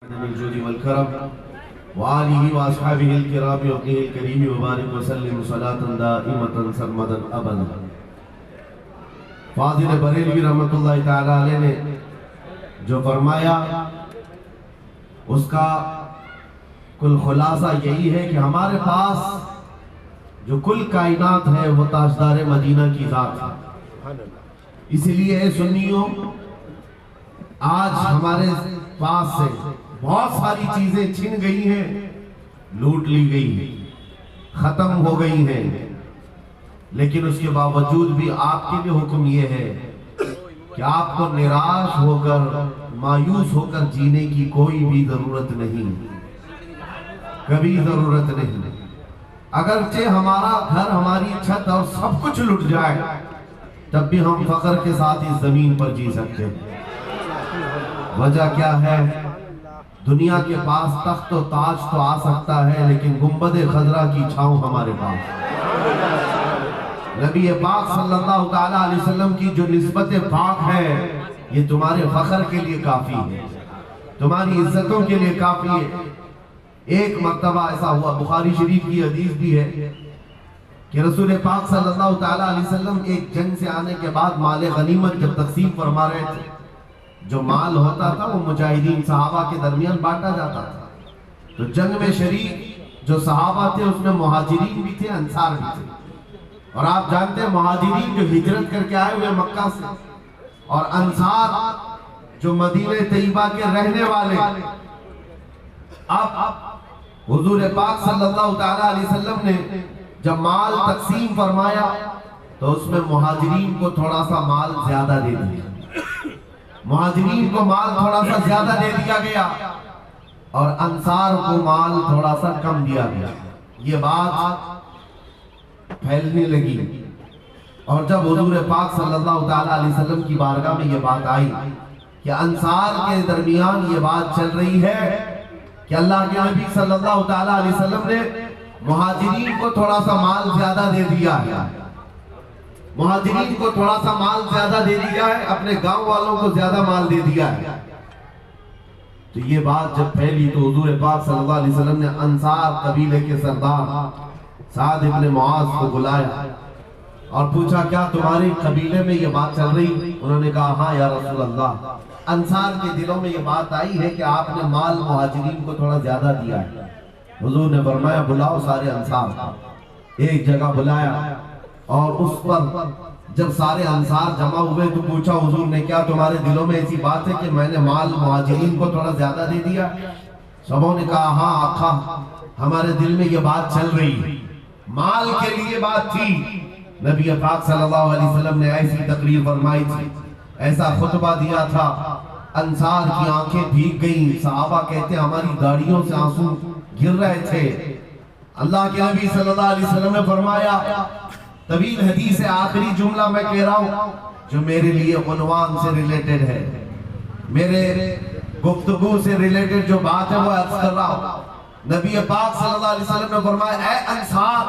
الجود والكرم وآله وأصحابه الكرام وابنه الكريم وبارك وسلم صلاة دائمة سرمدا أبدا. فاضل بریلوی رحمت اللہ تعالی علیہ نے جو فرمایا اس کا کل خلاصہ یہی ہے کہ ہمارے پاس جو کل کائنات ہے وہ تاجدار مدینہ کی ذات ہے. اس لیے اے سنیوں آج ہمارے پاس سے بہت ساری چیزیں چھن گئی ہیں، لوٹ لی گئی ہیں، ختم ہو گئی ہیں، لیکن اس کے باوجود بھی آپ کے لیے حکم یہ ہے کہ آپ کو نراش ہو کر مایوس ہو کر جینے کی کوئی بھی ضرورت نہیں، کبھی ضرورت نہیں. اگرچہ ہمارا گھر ہماری چھت اور سب کچھ لٹ جائے تب بھی ہم فخر کے ساتھ اس زمین پر جی سکتے ہیں. وجہ کیا ہے؟ دنیا کے پاس تخت و تاج تو آ سکتا ہے لیکن گنبد خضرا کی چھاؤں ہمارے پاس. نبی پاک صلی اللہ تعالی علیہ وسلم کی جو نسبت پاک ہے یہ تمہارے فخر کے لیے کافی ہے، تمہاری عزتوں کے لیے کافی ہے. ایک مرتبہ ایسا ہوا، بخاری شریف کی حدیث بھی ہے کہ رسول پاک صلی اللہ تعالی علیہ وسلم ایک جنگ سے آنے کے بعد مال غنیمت جب تقسیم فرما رہے تھے، جو مال ہوتا تھا وہ مجاہدین صحابہ کے درمیان بانٹا جاتا تھا. تو جنگ میں شریک جو صحابہ تھے اس میں مہاجرین بھی تھے، انصار بھی تھے. اور آپ جانتے ہیں مہاجرین جو ہجرت کر کے آئے ہوئے مکہ سے، اور انصار جو مدینہ طیبہ کے رہنے والے. اب حضور پاک صلی اللہ تعالی علیہ وسلم نے جب مال تقسیم فرمایا تو اس میں مہاجرین کو تھوڑا سا مال زیادہ دے دیا، مہاجرین کو مال تھوڑا سا زیادہ دے دیا گیا اور انصار کو مال تھوڑا سا کم دیا گیا. یہ بات پھیلنے لگی اور جب حضور پاک صلی اللہ تعالی علیہ وسلم کی بارگاہ میں یہ بات آئی کہ انصار کے درمیان یہ بات چل رہی ہے کہ اللہ کے نبی صلی اللہ تعالی علیہ وسلم نے مہاجرین کو تھوڑا سا مال زیادہ دے دیا ہے، مہاجرین کو تھوڑا سا مال زیادہ دے دیا ہے، اپنے گاؤں والوں کو زیادہ مال دے دیا ہے. تو یہ بات جب پھیلی تو حضور پاک صلی اللہ علیہ وسلم نے انصار قبیلے کے سردار سعد ابن معاذ کو بلایا اور پوچھا کیا تمہارے قبیلے میں یہ بات چل رہی؟ انہوں نے کہا ہاں یا رسول اللہ، انصار کے دلوں میں یہ بات آئی ہے کہ آپ نے مال مہاجرین کو تھوڑا زیادہ دیا ہے. حضور نے فرمایا بلاؤ سارے انصار. ایک جگہ بلایا اور اس پر جب سارے انصار جمع ہوئے تو پوچھا حضور نے کیا تمہارے دلوں میں ایسی بات ہے کہ میں نے مال مہاجرین کو تھوڑا زیادہ دے دیا؟ سبوں نے کہا ہاں آقا، ہمارے دل میں یہ بات چل رہی ہے، مال کے لیے بات تھی. نبی پاک صلی اللہ علیہ وسلم نے ایسی تقریر فرمائی تھی، ایسا خطبہ دیا تھا، انصار کی آنکھیں بھیگ گئیں. صحابہ کہتے ہیں ہماری داڑھیوں سے آنسو گر رہے تھے. اللہ کے نبی صلی اللہ علیہ وسلم نے فرمایا، طویل حدیث ہے، آخری جملہ میں کہہ رہا ہوں جو میرے لیے عنوان سے ریلیٹڈ ہے، میرے گفتگو سے ریلیٹڈ جو بات ہے وہ عرض کر رہا ہوں. نبی پاک صلی اللہ علیہ وسلم نے فرمایا اے انصار،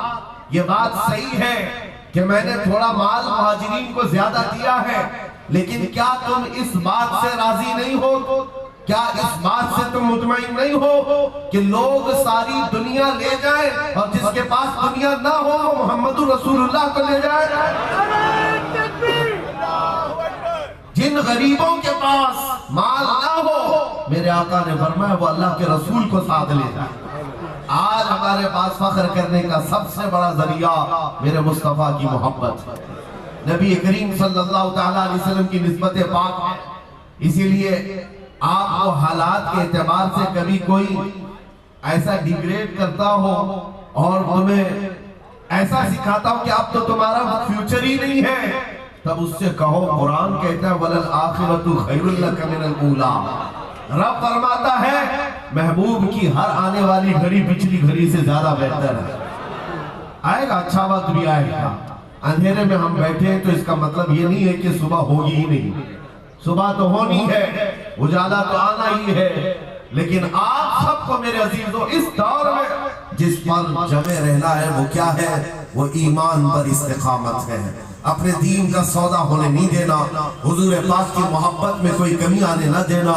یہ بات صحیح ہے کہ میں نے تھوڑا مال مہاجرین کو زیادہ دیا ہے، لیکن کیا تم اس بات سے راضی نہیں ہو؟ کیا اس بات سے تم مطمئن نہیں ہو کہ لوگ ساری دنیا لے جائیں اور جس کے پاس دنیا نہ ہو محمد رسول اللہ کو لے جائے؟ جن غریبوں کے پاس مال نہ ہو میرے آقا نے فرمایا وہ اللہ کے رسول کو ساتھ لے جائے. آج ہمارے پاس فخر کرنے کا سب سے بڑا ذریعہ میرے مصطفیٰ کی محبت ہے، نبی کریم صلی اللہ تعالی علیہ وسلم کی نسبت پاک ہے. اسی لیے آپ کو حالات کے اعتبار سے کبھی کوئی ایسا ڈیگریڈ کرتا ہو اور تمہیں ایسا سکھاتا ہو کہ اب تو تمہارا فیوچر ہی نہیں ہے، تب اس سے کہو قرآن کہتا ہے وَلَلْآخِرَةُ خَيْرٌ لَكَ مِنَ الْأُولَىٰ. رب فرماتا ہے محبوب کی ہر آنے والی گھڑی پچھلی گھڑی سے زیادہ بہتر ہے. آئے گا، اچھا وقت بھی آئے گا. اندھیرے میں ہم بیٹھے ہیں تو اس کا مطلب یہ نہیں ہے کہ صبح ہوگی ہی نہیں، صبح تو ہونی ہے، اجالا تو آنا ہی ہے. لیکن آپ سب کو میرے عزیزوں اس دور میں جس پر جمع رہنا ہے وہ کیا ہے؟ وہ ایمان پر استقامت ہے. اپنے دین کا سودا ہونے نہیں دینا، حضور پاک کی محبت میں کوئی کمی آنے نہ دینا۔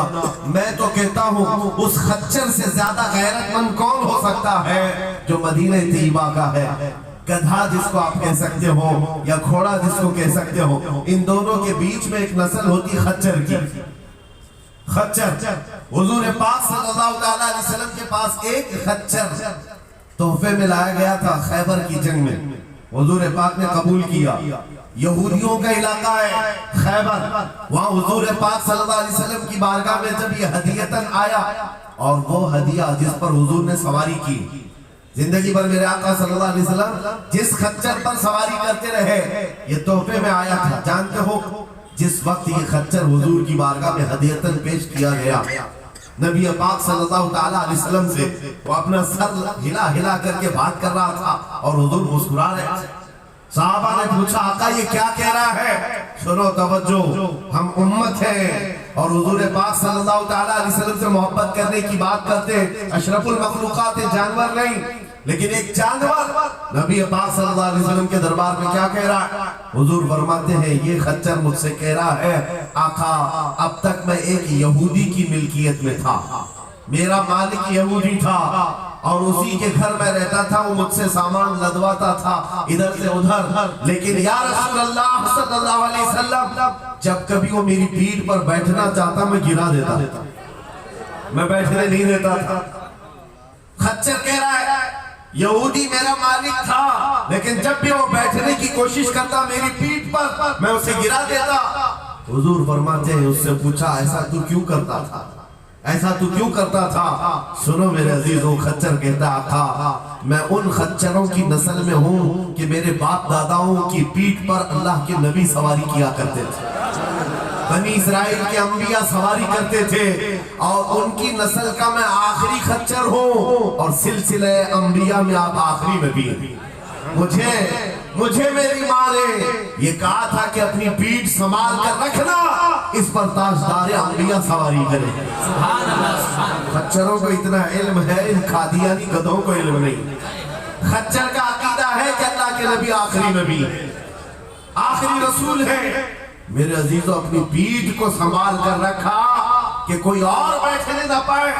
میں تو کہتا ہوں اس خچر سے زیادہ غیرت مند کون ہو سکتا ہے جو مدینہ طیبہ کا ہے۔ گدھا جس کو آپ کہہ سکتے ہو یا گھوڑا جس کو کہہ سکتے ہو، ان دونوں کے بیچ میں ایک نسل ہوتی خچر کی۔ خچر حضور پاک صلی اللہ علیہ وسلم کے پاس ایک خچر تحفے میں لایا گیا تھا خیبر کی جنگ میں، حضور پاک نے قبول کیا۔ یہودیوں کا علاقہ ہے خیبر، وہاں حضور پاک صلی اللہ علیہ وسلم کی بارگاہ میں جب یہ ہدیتاً آیا، اور وہ ہدیہ جس پر حضور نے سواری کی، زندگی بھر میرے آقا صلی اللہ علیہ وسلم جس خچر پر سواری کرتے رہے، یہ تحفے میں آیا تھا۔ جانتے ہو جس وقت یہ خچر حضور کی بارگاہ میں ہدیتاً پیش کیا گیا، نبی پاک صلی اللہ علیہ وسلم سے وہ اپنا سر ہلا ہلا کر کے بات کر رہا تھا اور حضور مسکرا رہے تھے۔ صحابہ نے پوچھا آقا یہ کیا کہہ رہا ہے؟ سنو توجہ، ہم امت ہیں اور حضور پاک صلی اللہ علیہ وسلم سے محبت کرنے کی بات کرتے، اشرف المخلوقات جانور نہیں، لیکن ایک جانور نبی پاک صلی اللہ علیہ وسلم کے دربار میں کیا کہہ رہا ہے؟ حضور فرماتے ہیں یہ خچر مجھ سے کہہ رہا ہے آقا اب تک میں ایک یہودی کی ملکیت میں تھا، میرا مالک یہودی تھا اور اسی کے گھر میں رہتا تھا، وہ مجھ سے سامان لدواتا تھا ادھر سے ادھر، لیکن یا رسول اللہ صلی اللہ علیہ وسلم جب کبھی وہ میری پیٹھ پر بیٹھنا چاہتا میں گرا دیتا، میں بیٹھنے نہیں دیتا تھا۔ خچر کہہ رہا ہے یہودی میرا مالک تھا، لیکن جب بھی وہ بیٹھنے کی کوشش کرتا میری پیٹھ پر میں اسے گرا دیتا۔ حضور فرماتے ہیں اس سے پوچھا ایسا تو کیوں کرتا تھا، ایسا تو کیوں کرتا تھا؟ سنو میرے عزیزوں، خچر کہتا تھا میں ان خچروں کی نسل میں ہوں کہ میرے باپ داداؤں کی پیٹھ پر اللہ کے نبی سواری کیا کرتے تھے، بنی اسرائیل کے انبیاء سواری کرتے تھے، اور ان کی نسل کا میں آخری خچر ہوں، اور سلسلہ انبیاء میں آپ آخری میں بھی ہیں۔ مجھے میری ماں نے یہ کہا تھا کہ اپنی پیٹھ سنبھال کر رکھنا، اس پر تاجدار انبیاء سواری کرے۔ خچروں کو اتنا علم ہے، ان قادیانی گدھوں کو علم نہیں۔ خچر کا عقیدہ ہے کہ اللہ کے نبی آخری نبی ہے، آخری رسول ہے۔ میرے عزیزوں اپنی پیٹھ کو سنبھال کر رکھا کہ کوئی اور بیٹھنے نہ پائے،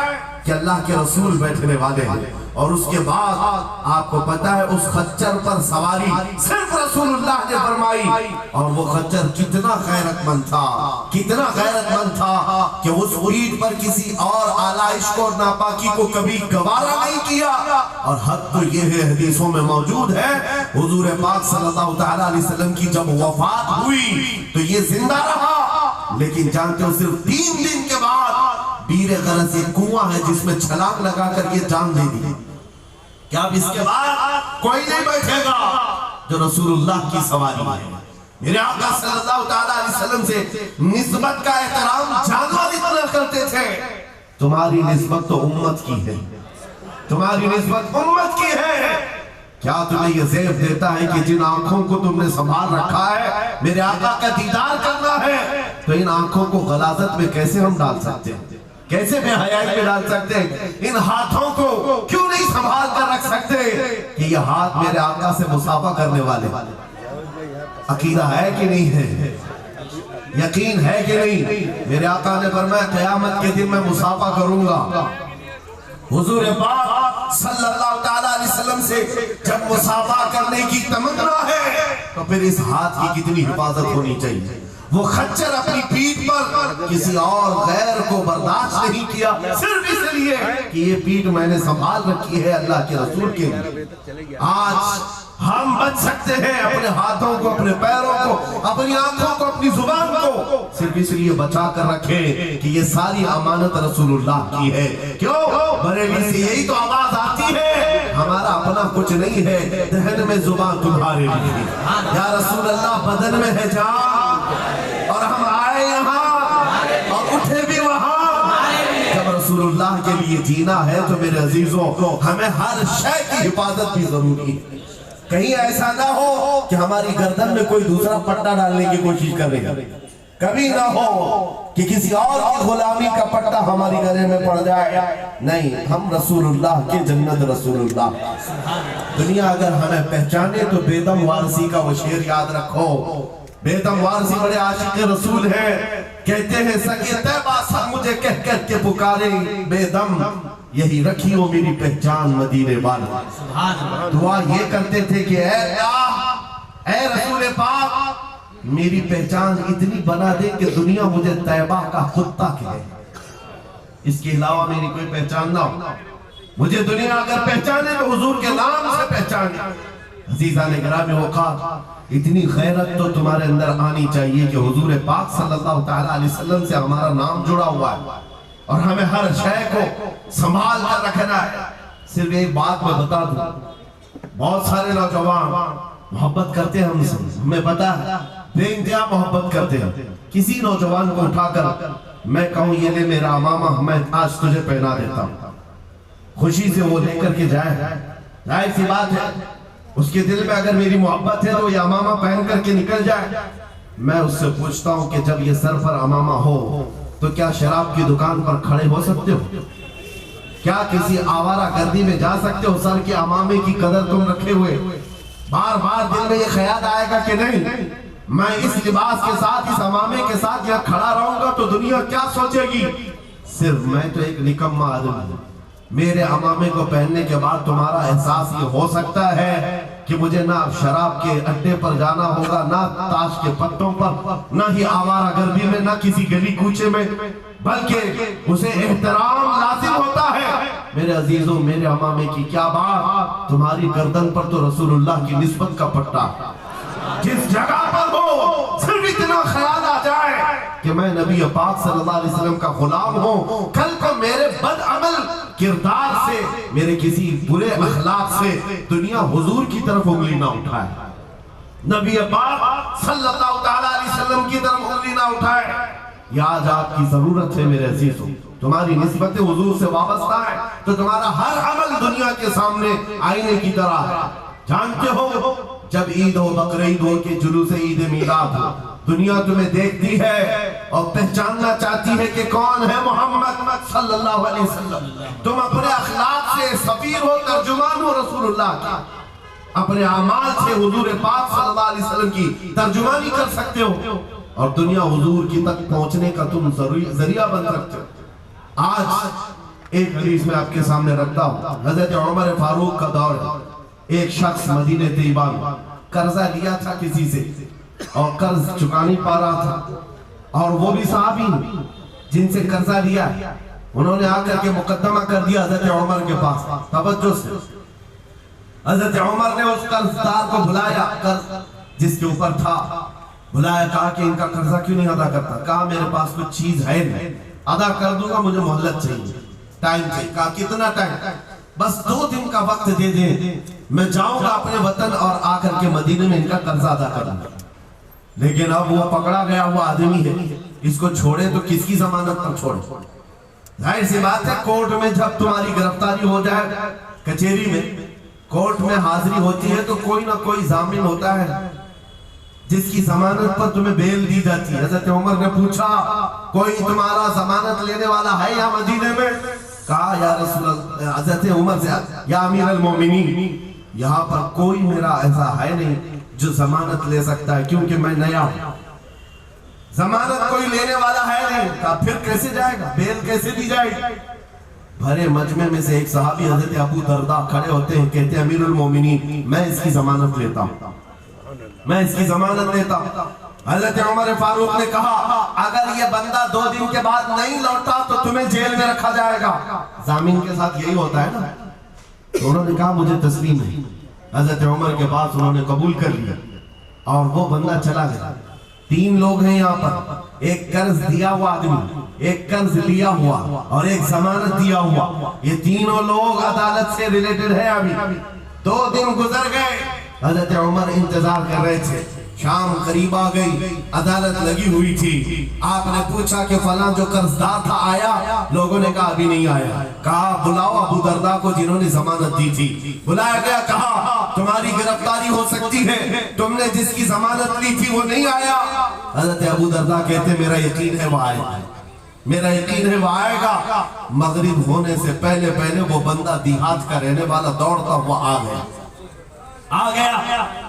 کہ اللہ کے رسول بیٹھنے والے ہیں۔ اور اس کے بعد آپ کو پتا ہے اس خچر پر سواری صرف رسول اللہ نے فرمائی، اور وہ خچر کتنا غیرت مند تھا، کتنا غیرت مند تھا کہ اس پیٹھ پر کسی اور آلائش کو اور ناپاکی کو کبھی گوارا نہیں کیا۔ اور حد تو یہ ہے حدیثوں میں موجود ہے حضور پاک صلی اللہ علیہ وسلم کی جب وفات ہوئی تو یہ زندہ رہا، لیکن جانتے ہو صرف 3 دن کے بعد بیر غرض ایک کنواں ہے جس میں چھلانگ لگا کر یہ جان دے دی کہ اب اس کے بعد کوئی نہیں بیٹھے گا جو رسول اللہ کی سواری ہے۔ میرے آقا صلی اللہ علیہ وسلم سے نسبت کا احترام جانور اتنا کرتے تھے، تمہاری نسبت تو امت کی ہے، تمہاری نسبت امت کی ہے۔ کیا تمہیں یہ زیب دیتا ہے کہ جن آنکھوں کو تم نے سنبھال رکھا ہے میرے آقا کا دیدار کرنا ہے، تو ان آنکھوں کو غلاظت میں کیسے ہم ڈال سکتے ہیں، کیسے بے حیائی میں ڈال سکتے ہیں؟ ان ہاتھوں کو کیوں نہیں سنبھال کر رکھ سکتے کہ یہ ہاتھ میرے آقا سے مصافحہ کرنے والے؟ عقیدہ ہے کہ نہیں ہے؟ یقین ہے کہ نہیں؟ میرے آقا نے فرمایا قیامت کے دن میں مصافحہ کروں گا۔ حضور پاک صلی اللہ علیہ وسلم سے جب مصافحہ کرنے کی تمنا ہے تو پھر اس ہاتھ کی کتنی حفاظت ہونی چاہیے۔ وہ خچر اپنی پیٹھ پر کسی اور غیر کو برداشت نہیں کیا، صرف اس لیے کہ یہ پیٹھ میں نے سنبھال رکھی ہے اللہ کے رسول کے لیے۔ آج ہم بچ سکتے ہیں اپنے ہاتھوں کو، اپنے پیروں کو، اپنی آنکھوں کو، اپنی زبان کو صرف اس لیے بچا کر رکھیں کہ یہ ساری امانت رسول اللہ کی ہے۔ کیوں؟ بریلی سے یہی تو آواز آتی ہے ہمارا اپنا کچھ نہیں ہے، دہن میں زبان تمہارے لیے، یا رسول اللہ بدن میں ہے جان، اور ہم آئے یہاں اور اٹھے بھی وہاں۔ جب رسول اللہ کے لیے جینا ہے تو میرے عزیزوں ہمیں ہر شے کی حفاظت بھی ضروری ہے۔ کہیں ایسا نہ ہو کہ ہماری گردن میں کوئی دوسرا پٹا ڈالنے کی کوشش کرے گا، کبھی نہ ہو کہ کسی اور کی غلامی کا پٹا ہماری گلے میں پڑ جائے. نہیں، ہم رسول اللہ کے جنت رسول اللہ. دنیا اگر ہمیں پہچانے تو بیدم وارسی کا وہ شعر یاد رکھو. بیدم وارسی بڑے عاشق رسول ہیں، کہتے ہیں سگے طیبہ سا مجھے کہہ کر کے پکارے بیدم، یہی رکھی ہو میری پہچان مدینے والا. دعا یہ کرتے تھے کہ اے اللہ، اے رسول پاک، میری پہچان اتنی بنا دے کہ دنیا مجھے طیبہ کا کتا کہے، اس کے علاوہ میری کوئی پہچان نہ ہو. مجھے دنیا اگر پہچانے تو حضور کے نام سے پہچانے. عزیزان گرامی اوقات، اتنی غیرت تو تمہارے اندر آنی چاہیے کہ حضور پاک صلی اللہ تعالیٰ علیہ وسلم سے ہمارا نام جڑا ہوا ہے اور ہمیں ہر شے کو سنبھال کر رکھنا ہے. صرف ایک بات میں بتا دوں، بہت سارے نوجوان محبت کرتے ہیں ہم سے، ہمیں پتا ہے، بے انتہا محبت کرتے ہیں. کسی نوجوان کو اٹھا کر میں کہوں یہ لے میرا امامہ، میں آج تجھے پہنا دیتا ہوں، خوشی سے وہ لے کر کے جائے. ظاہر سی بات ہے اس کے دل میں اگر میری محبت ہے تو یہ امامہ پہن کر کے نکل جائے. میں اس سے پوچھتا ہوں کہ جب یہ سر پر امامہ ہو تو کیا شراب کی دکان پر کھڑے ہو سکتے ہو؟ کیا کسی آوارہ گردی میں جا سکتے ہو سر کے امامے کی قدر تم رکھے ہوئے؟ بار بار دل میں یہ خیال آئے گا کہ نہیں، میں اس لباس کے ساتھ، اس امامے کے ساتھ یہاں کھڑا رہوں گا تو دنیا کیا سوچے گی؟ صرف میں تو ایک نکمہ آدمی ہوں. میرے امامے کو پہننے کے بعد تمہارا احساس یہ ہو سکتا ہے کہ مجھے نہ شراب کے اڈے پر جانا ہوگا، نہ تاش کے پتوں پر، نہ ہی آوارہ گردی میں، نہ کسی گلی کوچے میں، بلکہ اسے احترام لازم ہوتا ہے. میرے عزیزوں، میرے امامے کی کیا بات، تمہاری گردن پر تو رسول اللہ کی نسبت کا پٹا. جس جگہ پر ہو صرف اتنا خیال آ جائے کہ میں نبی پاک صلی اللہ علیہ وسلم کا غلام ہوں، کل کو میرے بد عمل کردار سے، میرے کسی برے اخلاق سے دنیا حضور کی طرف انگلی نہ اٹھائے، نبی پاک صلی اللہ تعالیٰ علیہ وسلم کی طرف انگلی نہ اٹھائے. یہ آج آپ کی ضرورت ہے میرے عزیزوں. تمہاری نسبت حضور سے وابستہ ہے تو تمہارا ہر عمل دنیا کے سامنے آئینے کی طرح ہے. جانتے ہو جب عید ہو، بقرعید ہو کہ جلوس عید میلاد ہو، دنیا تمہیں دیکھتی ہے اور پہچاننا چاہتی ہے کہ کون ہے محمد صلی اللہ علیہ وسلم. تم اپنے اخلاق سے سفیر ہو، ترجمان ہو رسول اللہ کا، اپنے اعمال سے حضور پاک صلی اللہ علیہ وسلم کی ترجمانی کر سکتے ہو اور دنیا حضور کی تک پہنچنے کا تم ذریعہ بن سکتے ہو. آج ایک حدیث میں آپ کے سامنے رکھتا ہوں. حضرت عمر فاروق کا دور ہے. ایک شخص مدینہ طیبہ میں قرضہ لیا تھا کسی سے اور قرض چکا نہیں پا رہا تھا، اور وہ بھی صحابی جن سے قرضہ لیا انہوں نے آ کر کے مقدمہ کر دیا حضرت عمر کے پاس. توجہ سے حضرت عمر نے اس قرضدار کو بلایا، قرض جس کے اوپر تھا بلایا، کہا کہ ان کا قرضہ کیوں نہیں ادا کرتا؟ کہا میرے پاس کچھ چیز ہے نہیں، ادا کر دوں گا، مجھے مہلت چاہیے، ٹائم چاہیے. کہا کتنا ٹائم؟ بس 2 دن کا وقت دے دیں، میں جاؤں گا اپنے وطن اور آ کر کے مدینے میں ان کا قرضہ ادا کروں گا. لیکن اب وہ پکڑا گیا ہوا آدمی ہے، اس کو چھوڑے تو کس کی ضمانت پر چھوڑے؟ ظاہر سی بات ہے کورٹ میں جب تمہاری گرفتاری ہو جائے، کچہری میں کورٹ میں حاضری ہوتی ہے تو کوئی نہ کوئی ضامن ہوتا ہے جس کی ضمانت پر تمہیں بیل دی جاتی ہے. حضرت عمر نے پوچھا کوئی تمہارا ضمانت لینے والا ہے یا مدینے میں؟ کہا یا رسول اللہ، حضرت عمر سے، یا امیر المومنین یہاں پر کوئی میرا ایسا ہے نہیں جو ضمانت لے سکتا ہے کیونکہ میں نیا ہوں، ضمانت کوئی لینے والا ہے نہیں. کہا پھر کیسے جائے گا، بیل کیسے دی جائے گی؟ بھرے مجمع میں سے ایک صحابی حضرت ابو درداء کھڑے ہوتے ہیں، کہتے ہیں امیر المومنین میں اس کی ضمانت لیتا ہوں، میں اس کی ضمانت لیتا ہوں. حضرت عمر فاروق نے کہا اگر یہ بندہ 2 دن کے بعد نہیں لوٹا تو تمہیں جیل میں رکھا جائے گا. ضامن کے ساتھ یہی ہوتا ہے نا. تو انہوں نے کہا مجھے تسلیم ہے. حضرت عمر کے پاس انہوں نے قبول کر لیا اور وہ بندہ چلا گیا. 3 لوگ ہیں یہاں پر، ایک قرض دیا ہوا آدمی، ایک قرض لیا ہوا اور ایک ضمانت دیا ہوا. یہ تینوں لوگ عدالت سے ریلیٹڈ ہیں. ابھی 2 دن گزر گئے، حضرت عمر انتظار کر رہے تھے. شام قریب آ گئی، عدالت لگی ہوئی تھی. آپ نے پوچھا کہ فلاں جو قرضدار تھا آیا؟ لوگوں نے کہا ابھی نہیں آیا. کہا بلاؤ ابو درداء کو جنہوں نے ضمانت دی تھی. بلایا گیا، کہا تمہاری گرفتاری ہو سکتی ہے، تم نے جس کی ضمانت لی تھی وہ نہیں آیا۔ حضرت ابو درداء کہتے میرا یقین ہے وہ آئے گا، میرا یقین ہے وہ آئے گا۔ مغرب ہونے سے پہلے پہلے وہ بندہ دیہات کا رہنے والا دوڑتا وہ آ گیا،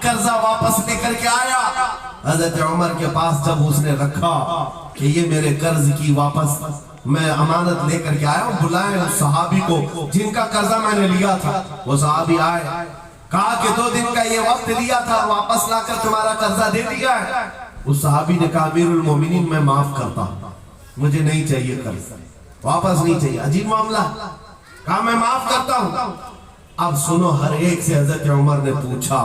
قرضہ واپس لے کر کے آیا۔ حضرت عمر کے پاس جب اس نے رکھا کہ یہ میرے قرض کی واپس میں امانت لے کر کے آیا ہوں، بلائیں اس صحابی کو جن کا قرضہ میں نے لیا تھا۔ وہ صحابی آئے، کہا کہ 2 دن کا یہ وقت لیا تھا، واپس لا کر تمہارا قرضہ دے دیا ہے۔ اس صحابی نے کہا امیر المومنین میں معاف کرتا ہوں، مجھے نہیں چاہیے قرض، واپس نہیں چاہیے۔ عجیب معاملہ، کہا میں معاف کرتا ہوں۔ اب سنو، ہر ایک سے حضرت عمر نے پوچھا،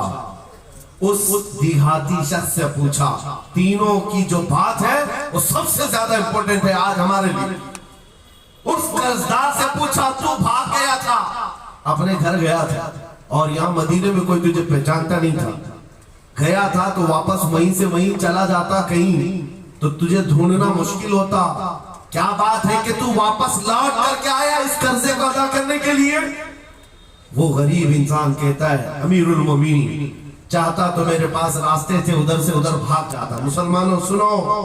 اس دیہاتی شخص سے پوچھا، تینوں کی جو بات ہے وہ سب سے زیادہ امپورٹنٹ ہے آج ہمارے لیے۔ اس قرضدار سے پوچھا تو بھاگ گیا تھا، اپنے گھر گیا تھا اور یہاں مدینے میں کوئی تجھے پہچانتا نہیں تھا، گیا تھا تو واپس وہیں سے وہیں چلا جاتا کہیں تو تجھے ڈھونڈنا مشکل ہوتا، کیا بات ہے کہ تو واپس لوٹ کر کے آیا اس قرضے کو ادا کرنے کے لیے؟ وہ غریب انسان کہتا ہے امیر المومنین چاہتا تو میرے پاس راستے تھے، ادھر سے ادھر بھاگ جاتا۔ مسلمانوں سنو،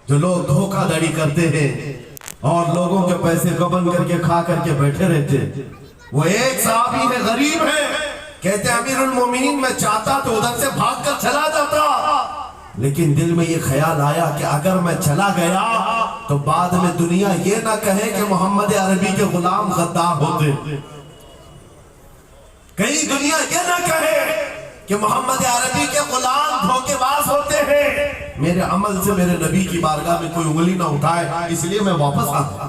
جو لوگ دھوکہ دھڑی کرتے ہیں اور لوگوں کے پیسے گبن کر کے کھا کر کے بیٹھے رہتے، وہ ایک صحابی ہے، غریب ہے، کہتے ہیں امیر المومنین میں چاہتا تو ادھر سے بھاگ کر چلا جاتا، لیکن دل میں یہ خیال آیا کہ اگر میں چلا گیا تو بعد میں دنیا یہ نہ کہے کہ محمد عربی کے غلام غدار ہوتے، کہیں دنیا یہ نہ کہے کہ محمد عربی کے غلام دھوکے باز ہوتے ہیں۔ میرے عمل سے میرے نبی کی بارگاہ میں کوئی انگلی نہ اٹھائے، اس لیے میں واپس آتا۔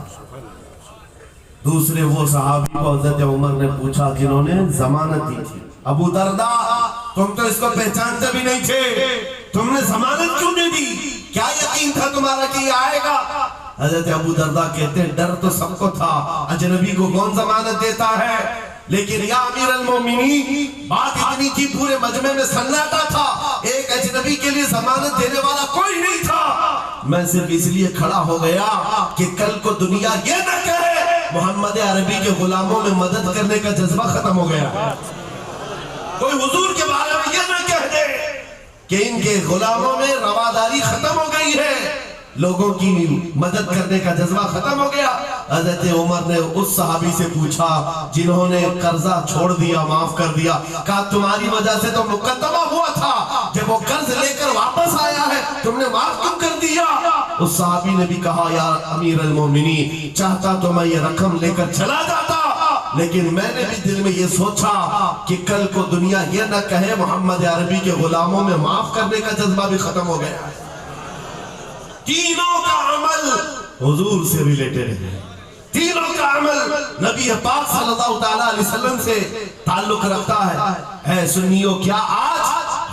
دوسرے وہ صحابی کو حضرت عمر نے پوچھا جنہوں نے ضمانت دی تھی، ابو درداء تم تو اس کو پہچانتے بھی نہیں تھے، تم نے ضمانت کیوں نہیں دی؟ کیا یقین تھا تمہارا کہ یہ آئے گا؟ حضرت ابو درداء کہتے ہیں ڈر تو سب کو تھا، اجنبی کو کون ضمانت دیتا ہے، لیکن یا امیر المومنین بات اتنی تھی پورے مجمع میں سناٹا تھا، ایک اجنبی کے لیے ضمانت دینے والا کوئی نہیں تھا۔ میں صرف اس لیے کھڑا ہو گیا کہ کل کو دنیا یہ نہ کہے محمد عربی کے غلاموں میں مدد کرنے کا جذبہ ختم ہو گیا، کوئی حضور کے بارے میں یہ نہ کہہ دے کہ ان کے غلاموں میں رواداری ختم ہو گئی ہے، لوگوں کی مدد کرنے کا جذبہ ختم ہو گیا۔ حضرت عمر نے اس صحابی سے پوچھا جنہوں نے قرضہ چھوڑ دیا، معاف کر دیا، کہا تمہاری وجہ سے تو مقدمہ ہوا تھا، جب وہ قرض لے کر واپس آیا ہے تم نے معاف کیوں کر دیا؟ اس صحابی نے بھی کہا یا امیر المومنین چاہتا تو میں یہ رقم لے کر چلا جاتا، لیکن میں نے بھی دل میں یہ سوچا کہ کل کو دنیا یہ نہ کہے محمد عربی کے غلاموں میں معاف کرنے کا جذبہ بھی ختم ہو گیا۔ تینوں کا عمل حضور سے ریلیٹڈ ہے، تینوں کا عمل نبی پاک صلی اللہ علیہ وسلم سے تعلق رکھتا ہے۔ اے سنیو، کیا آج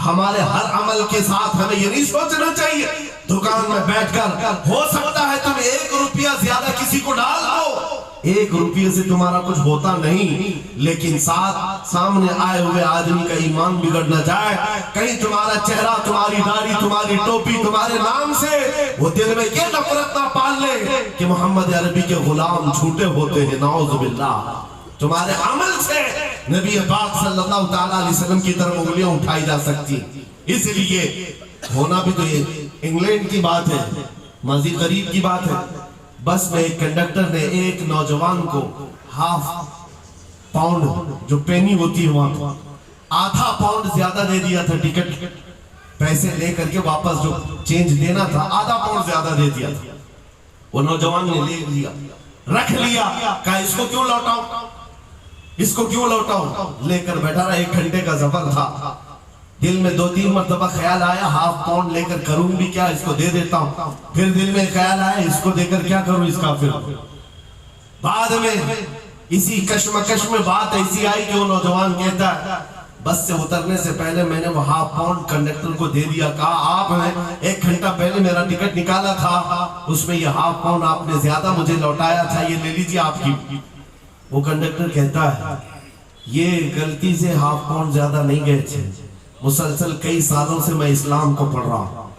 ہمارے ہر عمل کے ساتھ ہمیں یہ نہیں سوچنا چاہیے دکان میں بیٹھ کر ہو سکتا ہے تم 1 روپیہ زیادہ کسی کو ڈال دو، 1 روپیے سے تمہارا کچھ ہوتا نہیں، لیکن ساتھ سامنے آئے ہوئے آدمی کا ایمان بگڑ نہ جائے، کہیں تمہارا چہرہ، تمہاری داڑھی، تمہاری ٹوپی تمہارے نام سے وہ دل میں یہ نفرت نہ پال لے کہ محمد عربی کے غلام جھوٹے ہوتے ہیں، نعوذ باللہ۔ تمہارے عمل سے نبی پاک صلی اللہ علیہ وسلم کی طرف انگلیاں اٹھائی جا سکتی، اس لیے ہونا بھی تو یہ انگلینڈ کی بات ہے، ماضی قریب کی بات ہے۔ بس میں ایک کنڈکٹر نے ایک نوجوان کو ½ پاؤنڈ جو پینی ہوتی ہے وہاں آدھا پاؤنڈ زیادہ دے دیا تھا، ٹکٹ پیسے لے کر کے واپس جو چینج دینا تھا آدھا پاؤنڈ زیادہ دے دیا تھا۔ وہ نوجوان نے لے لیا، رکھ لیا، کہا اس کو کیوں لوٹاؤں، اس کو کیوں لوٹاؤں، لے کر بیٹھا رہا۔ 1 گھنٹے کا سفر تھا، دل میں 2-3 مرتبہ خیال آیا ½ پاؤنڈ لے کر کروں بھی کیا، اس کو دے دیتا ہوں، پھر دل میں خیال آیا اس کو دے کر کیا کروں اس کا، پھر بعد میں اسی کشمکش میں بات ایسی آئی کہ وہ نوجوان کہتا ہے بس سے اترنے سے پہلے میں نے وہ ½ پاؤنڈ کنڈکٹر کو دے دیا، کہا آپ نے 1 گھنٹہ پہلے میرا ٹکٹ نکالا تھا، اس میں یہ ½ پاؤنڈ آپ نے زیادہ مجھے لوٹایا تھا، یہ لے لیجیے آپ کی۔ وہ کنڈکٹر کہتا ہے یہ غلطی سے ½ پاؤنڈ زیادہ نہیں گئے تھے، مسلسل کئی سالوں سے میں اسلام کو پڑھ رہا ہوں،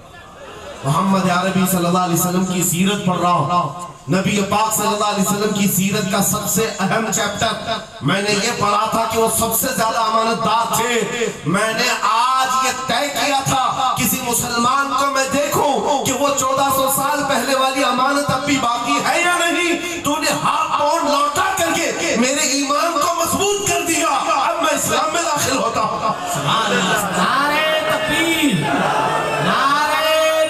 محمد عربی صلی اللہ علیہ وسلم کی سیرت پڑھ رہا ہوں. نبی پاک صلی اللہ علیہ وسلم کی سیرت کا سب سے اہم چیپٹر میں نے یہ پڑھا تھا کہ وہ سب سے زیادہ امانت دار تھے. میں نے آج یہ طے کیا تھا کسی مسلمان کو میں دیکھوں کہ وہ 1400 سال پہلے والی امانت اب بھی باقی ہے یا نہیں. تو نے ہاتھ پاؤں لوٹا کر کے میرے ایمان کو مضبوط کر دیا. اب میں اسلام میں داخل ہوتا ہوں. نعرہ تکبیر، نعرہ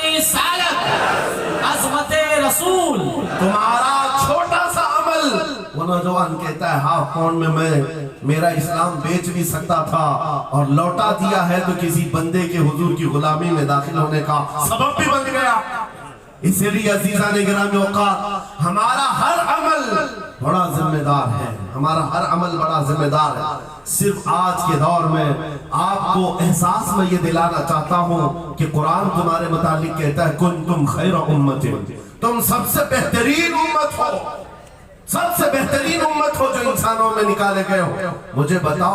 رسالت، عظمت رسول. تمہارا چھوٹا سا عمل، وہ نوجوان کہتا ہے ہاف پاؤنڈ میں میرا اسلام بیچ بھی سکتا تھا اور لوٹا دیا ہے تو کسی بندے کے حضور کی غلامی میں داخل ہونے کا سبب بھی بن گیا. اسی لیے عزیزان گرامی اوقات ہمارا ہر عمل بڑا ذمہ دار ہے. ہمارا ہر عمل بڑا ذمہ دار ہے. صرف آج کے دور میں آپ کو احساس میں یہ دلانا چاہتا ہوں کہ قرآن تمہارے متعلق کہتا ہے کنتم خیر امت، تم سب سے بہترین امت ہو، سب سے بہترین امت ہو جو انسانوں میں نکالے گئے ہو. مجھے بتاؤ